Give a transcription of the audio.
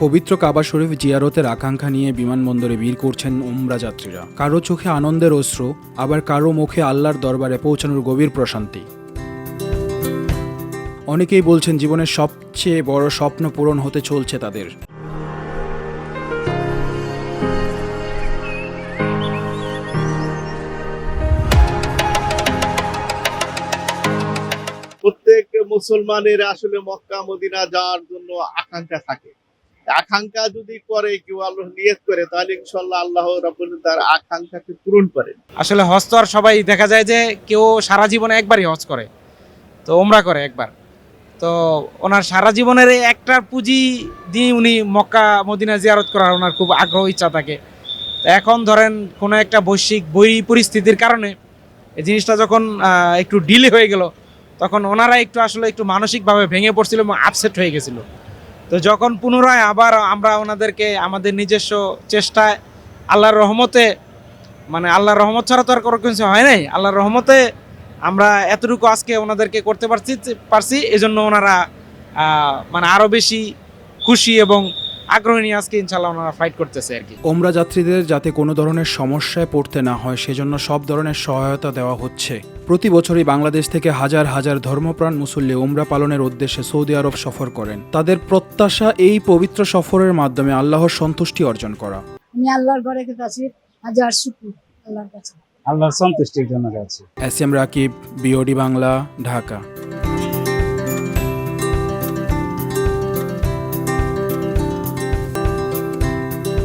পবিত্র কাবা শরীফ জিয়ারতের আকাঙ্ক্ষা নিয়ে বিমানবন্দরে ভিড় করছেন উমরা যাত্রীরা। কারো চোখে আনন্দের অশ্রু, আবার কারো মুখে আল্লাহর দরবারে পৌঁছানোর গভীর প্রশান্তি। অনেকেই বলছেন জীবনের সবচেয়ে বড় স্বপ্ন পূরণ হতে চলছে তাদের। প্রত্যেক মুসলমানের আসলে মক্কা মদিনা যাওয়ার জন্য আকাঙ্ক্ষা থাকে। আকাঙ্ক্ষা যদি করে কেউ আল্লাহ নিয়ত করে, তাহলে ইনশাআল্লাহ আল্লাহ রাব্বুল তার আকাঙ্ক্ষাকে পূরণ করেন। আসলে হজ তো আর সবাই দেখা যায় যে কেউ সারা জীবনে একবারই হজ করে, তো ওমরা করে একবার। তো ওনার সারা জীবনের এই একটা পুঁজি দিয়ে উনি মক্কা মদিনা জিয়ারত করার ওনার খুব আগ্রহ ইচ্ছা থাকে। তো এখন ধরেন কোনো একটা বৈশ্বিক পরিস্থিতির কারণে এই জিনিসটা যখন একটু ডিলে হয়ে গেল, তখন ওনারা একটু মানসিকভাবে ভেঙে পড়ছিল এবং আপসেট হয়ে গেছিল। তো যখন পুনরায় আবার আমরা ওনাদেরকে আমাদের নিজস্ব চেষ্টায় আল্লাহর রহমতে, মানে আল্লাহর রহমত ছাড়া তো আর কোনো কিছু হয় নাই, আল্লাহর রহমতে আমরা এতটুকু আজকে ওনাদেরকে করতে পারছি। এজন্য ওনারা মানে আরও বেশি খুশি এবং আগ্রহ নিয়ে আজকে ইনশাল্লাহ ওনারা ফাইট করতেছে আর কি। উমরা যাত্রীদের যাতে কোনো ধরনের সমস্যায় পড়তে না হয় সেজন্য সব ধরনের সহায়তা দেওয়া হচ্ছে। প্রতি বছরই বাংলাদেশ থেকে হাজার হাজার ধর্মপ্রাণ মুসল্লি উমরা পালনের উদ্দেশ্যে সৌদি আরব সফর করেন। তাদের প্রত্যাশা এই পবিত্র সফরের মাধ্যমে আল্লাহর সন্তুষ্টি অর্জন করা। আমি আল্লাহর ঘরে কাছে হাজার শুকর আল্লাহর কাছে, আল্লাহর সন্তুষ্টির জন্য যাচ্ছি। S M Rakib, BOD Bangla, Dhaka.